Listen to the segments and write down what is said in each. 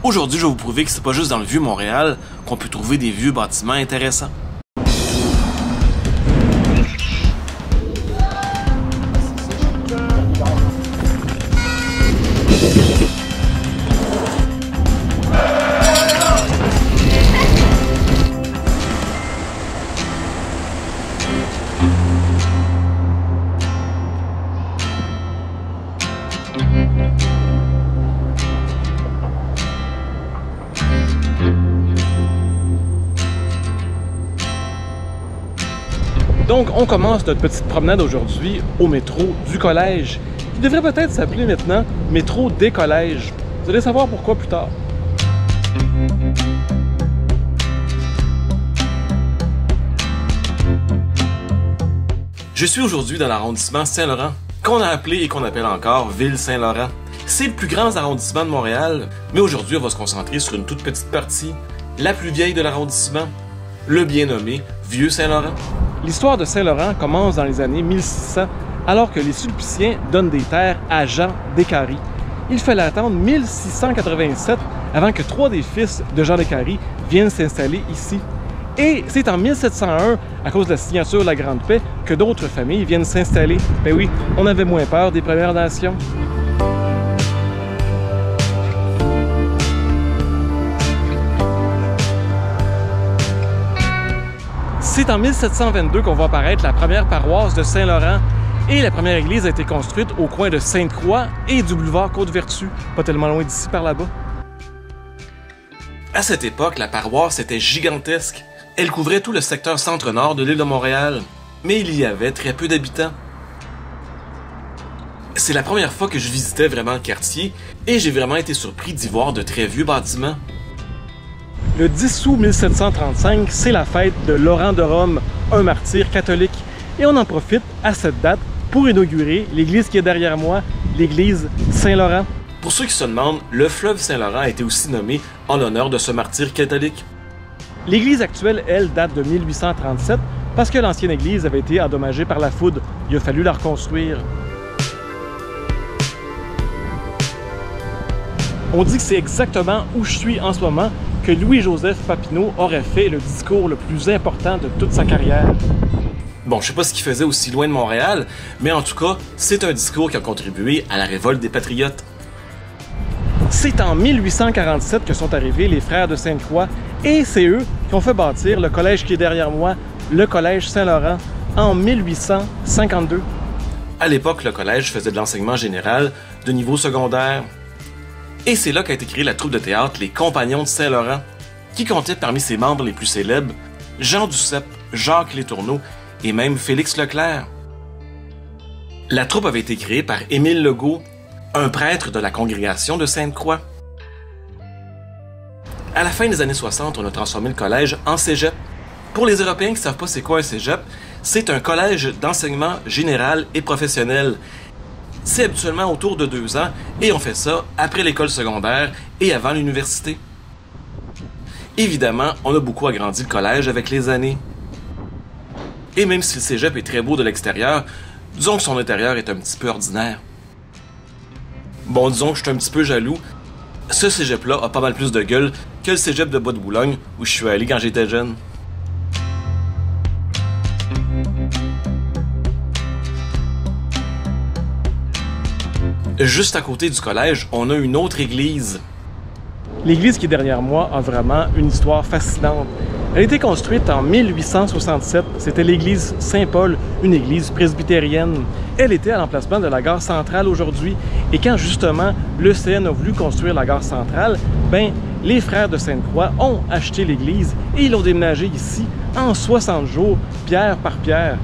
Aujourd'hui, je vais vous prouver que c'est pas juste dans le vieux Montréal qu'on peut trouver des vieux bâtiments intéressants. Donc, on commence notre petite promenade aujourd'hui au métro du collège, qui devrait peut-être s'appeler maintenant métro des collèges. Vous allez savoir pourquoi plus tard. Je suis aujourd'hui dans l'arrondissement Saint-Laurent, qu'on a appelé et qu'on appelle encore Ville-Saint-Laurent. C'est le plus grand arrondissement de Montréal, mais aujourd'hui on va se concentrer sur une toute petite partie, la plus vieille de l'arrondissement, le bien nommé Vieux-Saint-Laurent. L'histoire de Saint-Laurent commence dans les années 1600, alors que les Sulpiciens donnent des terres à Jean Décarie. Il fallait attendre 1687 avant que 3 des fils de Jean Décarie viennent s'installer ici. Et c'est en 1701, à cause de la signature de la Grande Paix, que d'autres familles viennent s'installer. Ben oui, on avait moins peur des Premières Nations. C'est en 1722 qu'on voit apparaître la première paroisse de Saint-Laurent et la première église a été construite au coin de Sainte-Croix et du boulevard Côte-Vertu, pas tellement loin d'ici par là-bas. À cette époque, la paroisse était gigantesque. Elle couvrait tout le secteur centre-nord de l'île de Montréal, mais il y avait très peu d'habitants. C'est la première fois que je visitais vraiment le quartier et j'ai vraiment été surpris d'y voir de très vieux bâtiments. Le 10 août 1735, c'est la fête de Laurent de Rome, un martyr catholique. Et on en profite à cette date pour inaugurer l'église qui est derrière moi, l'église Saint-Laurent. Pour ceux qui se demandent, le fleuve Saint-Laurent a été aussi nommé en l'honneur de ce martyr catholique. L'église actuelle, elle, date de 1837 parce que l'ancienne église avait été endommagée par la foudre. Il a fallu la reconstruire. On dit que c'est exactement où je suis en ce moment que Louis-Joseph Papineau aurait fait le discours le plus important de toute sa carrière. Bon, je sais pas ce qu'il faisait aussi loin de Montréal, mais en tout cas, c'est un discours qui a contribué à la révolte des Patriotes. C'est en 1847 que sont arrivés les frères de Sainte-Croix et c'est eux qui ont fait bâtir le collège qui est derrière moi, le collège Saint-Laurent, en 1852. À l'époque, le collège faisait de l'enseignement général de niveau secondaire. Et c'est là qu'a été créée la troupe de théâtre Les Compagnons de Saint-Laurent, qui comptait parmi ses membres les plus célèbres Jean Duceppe, Jacques Letourneau et même Félix Leclerc. La troupe avait été créée par Émile Legault, un prêtre de la congrégation de Sainte-Croix. À la fin des années 60, on a transformé le collège en cégep. Pour les Européens qui ne savent pas c'est quoi un cégep, c'est un collège d'enseignement général et professionnel. C'est habituellement autour de 2 ans et on fait ça après l'école secondaire et avant l'université. Évidemment, on a beaucoup agrandi le collège avec les années. Et même si le cégep est très beau de l'extérieur, disons que son intérieur est un petit peu ordinaire. Bon, disons que je suis un petit peu jaloux. Ce cégep-là a pas mal plus de gueule que le cégep de Bois-de-Boulogne où je suis allé quand j'étais jeune. Juste à côté du collège, on a une autre église. L'église qui est derrière moi a vraiment une histoire fascinante. Elle a été construite en 1867. C'était l'église Saint-Paul, une église presbytérienne. Elle était à l'emplacement de la gare centrale aujourd'hui. Et quand justement le CN a voulu construire la gare centrale, ben les frères de Sainte-Croix ont acheté l'église et ils l'ont déménagé ici en 60 jours, pierre par pierre.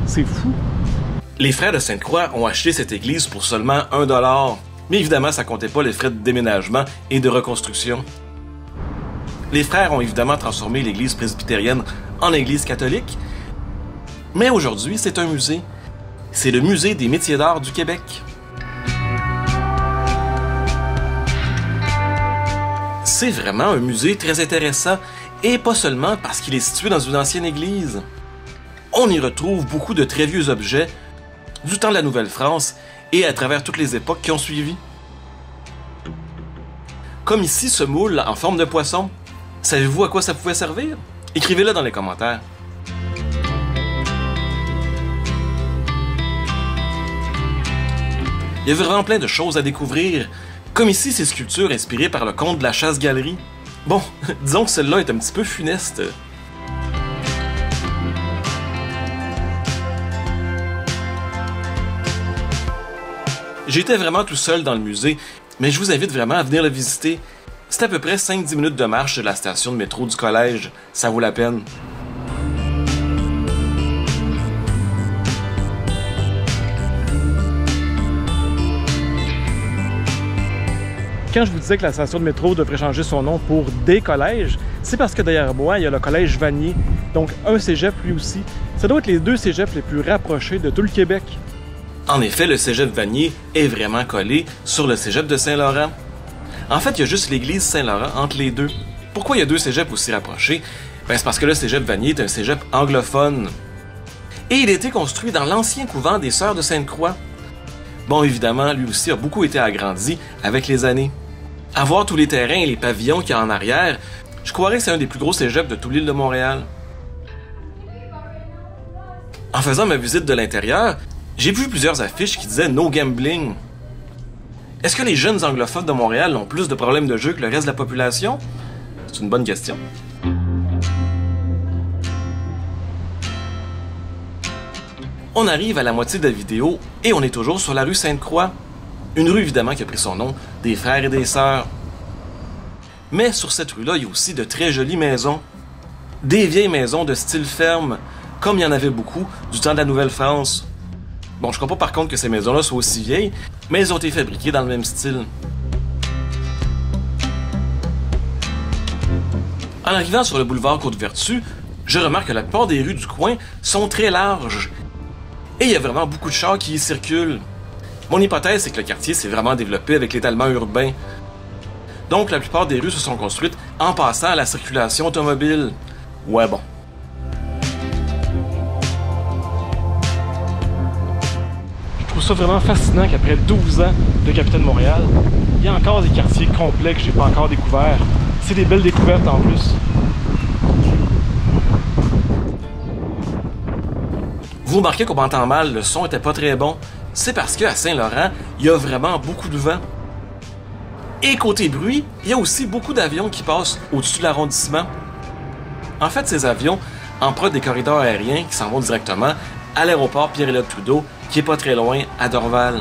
C'est fou! Les frères de Sainte-Croix ont acheté cette église pour seulement 1 $. Mais évidemment, ça comptait pas les frais de déménagement et de reconstruction. Les frères ont évidemment transformé l'église presbytérienne en église catholique. Mais aujourd'hui, c'est un musée. C'est le Musée des métiers d'art du Québec. C'est vraiment un musée très intéressant, et pas seulement parce qu'il est situé dans une ancienne église. On y retrouve beaucoup de très vieux objets du temps de la Nouvelle-France et à travers toutes les époques qui ont suivi. comme ici ce moule en forme de poisson. Savez-vous à quoi ça pouvait servir? Écrivez-le dans les commentaires. Il y avait vraiment plein de choses à découvrir, comme ici ces sculptures inspirées par le conte de la chasse-galerie. Bon, disons que celle-là est un petit peu funeste. J'étais vraiment tout seul dans le musée, mais je vous invite vraiment à venir le visiter. C'est à peu près 5-10 minutes de marche de la station de métro du collège, ça vaut la peine. Quand je vous disais que la station de métro devrait changer son nom pour des collèges, c'est parce que derrière moi, il y a le collège Vanier, donc un cégep lui aussi. Ça doit être les deux cégeps les plus rapprochés de tout le Québec. En effet, le cégep Vanier est vraiment collé sur le cégep de Saint-Laurent. En fait, il y a juste l'église Saint-Laurent entre les deux. Pourquoi il y a deux cégeps aussi rapprochés? C'est parce que le cégep Vanier est un cégep anglophone. Et il a été construit dans l'ancien couvent des Sœurs de Sainte-Croix. Bon, évidemment, lui aussi a beaucoup été agrandi avec les années. À voir tous les terrains et les pavillons qu'il y a en arrière, je croirais que c'est un des plus gros cégeps de toute l'île de Montréal. En faisant ma visite de l'intérieur, j'ai vu plusieurs affiches qui disaient « No gambling ». Est-ce que les jeunes anglophones de Montréal ont plus de problèmes de jeu que le reste de la population? C'est une bonne question. On arrive à la moitié de la vidéo et on est toujours sur la rue Sainte-Croix. Une rue évidemment qui a pris son nom des frères et des sœurs. Mais sur cette rue-là, il y a aussi de très jolies maisons. Des vieilles maisons de style ferme, comme il y en avait beaucoup du temps de la Nouvelle-France. Bon, je crois pas par contre que ces maisons-là soient aussi vieilles, mais elles ont été fabriquées dans le même style. En arrivant sur le boulevard Côte-Vertu, je remarque que la plupart des rues du coin sont très larges. Et il y a vraiment beaucoup de chars qui y circulent. Mon hypothèse, c'est que le quartier s'est vraiment développé avec l'étalement urbain. Donc la plupart des rues se sont construites en passant à la circulation automobile. Ouais bon. Je trouve ça vraiment fascinant qu'après 12 ans de Capitaine Montréal, il y a encore des quartiers complets que j'ai pas encore découverts. C'est des belles découvertes en plus. Vous remarquez qu'on m'entend mal, le son était pas très bon. C'est parce qu'à Saint-Laurent, il y a vraiment beaucoup de vent. Et côté bruit, il y a aussi beaucoup d'avions qui passent au-dessus de l'arrondissement. En fait, ces avions empruntent des corridors aériens qui s'en vont directement à l'aéroport Pierre-Éliott-Trudeau, qui est pas très loin, à Dorval.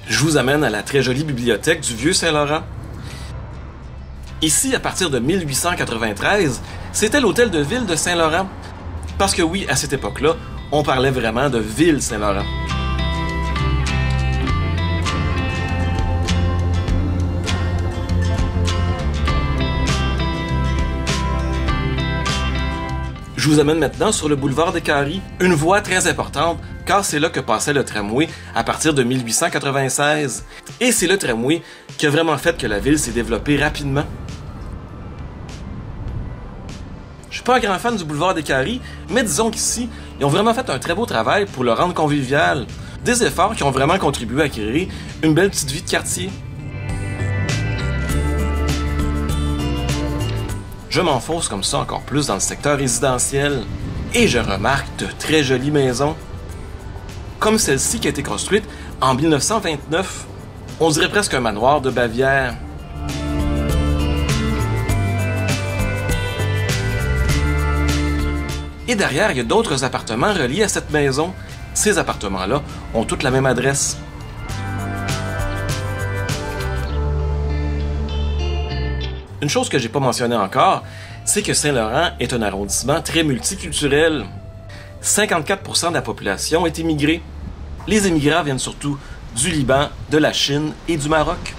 Je vous amène à la très jolie bibliothèque du Vieux Saint-Laurent. Ici, à partir de 1893, c'était l'hôtel de ville de Saint-Laurent. Parce que oui, à cette époque-là, on parlait vraiment de ville Saint-Laurent. Je vous amène maintenant sur le boulevard des Caries, une voie très importante car c'est là que passait le tramway à partir de 1896. Et c'est le tramway qui a vraiment fait que la ville s'est développée rapidement. Je suis pas un grand fan du boulevard des Caries, mais disons qu'ici, ils ont vraiment fait un très beau travail pour le rendre convivial. Des efforts qui ont vraiment contribué à créer une belle petite vie de quartier. Je m'enfonce comme ça encore plus dans le secteur résidentiel et je remarque de très jolies maisons. Comme celle-ci qui a été construite en 1929. On dirait presque un manoir de Bavière. Et derrière, il y a d'autres appartements reliés à cette maison. Ces appartements-là ont toutes la même adresse. Une chose que j'ai pas mentionnée encore, c'est que Saint-Laurent est un arrondissement très multiculturel. 54% de la population est immigrée. Les immigrants viennent surtout du Liban, de la Chine et du Maroc.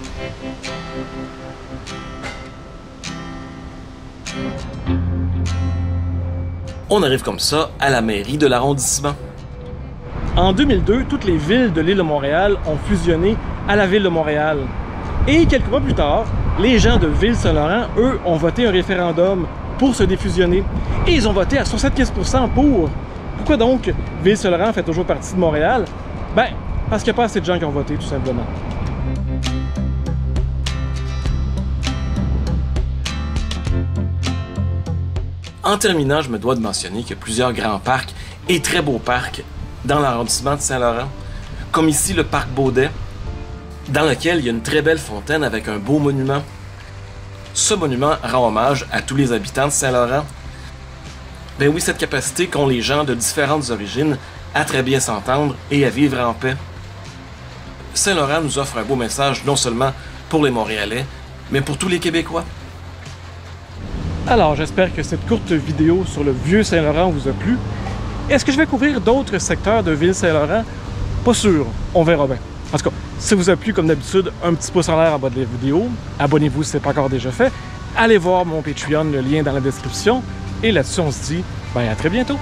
On arrive comme ça à la mairie de l'arrondissement. En 2002, toutes les villes de l'île de Montréal ont fusionné à la ville de Montréal. Et quelques mois plus tard, les gens de Ville-Saint-Laurent, eux, ont voté un référendum pour se défusionner. Et ils ont voté à 75% pour. Pourquoi donc Ville-Saint-Laurent fait toujours partie de Montréal? Ben, parce qu'il n'y a pas assez de gens qui ont voté, tout simplement. En terminant, je me dois de mentionner qu'il y a plusieurs grands parcs et très beaux parcs dans l'arrondissement de Saint-Laurent, comme ici le parc Baudet, dans lequel il y a une très belle fontaine avec un beau monument. Ce monument rend hommage à tous les habitants de Saint-Laurent. Ben oui, cette capacité qu'ont les gens de différentes origines à très bien s'entendre et à vivre en paix. Saint-Laurent nous offre un beau message non seulement pour les Montréalais, mais pour tous les Québécois. Alors, j'espère que cette courte vidéo sur le vieux Saint-Laurent vous a plu. Est-ce que je vais couvrir d'autres secteurs de Ville-Saint-Laurent? Pas sûr, on verra bien. En tout cas, si ça vous a plu, comme d'habitude, un petit pouce en l'air en bas de la vidéo. Abonnez-vous si ce n'est pas encore déjà fait. Allez voir mon Patreon, le lien dans la description. Et là-dessus, on se dit à très bientôt.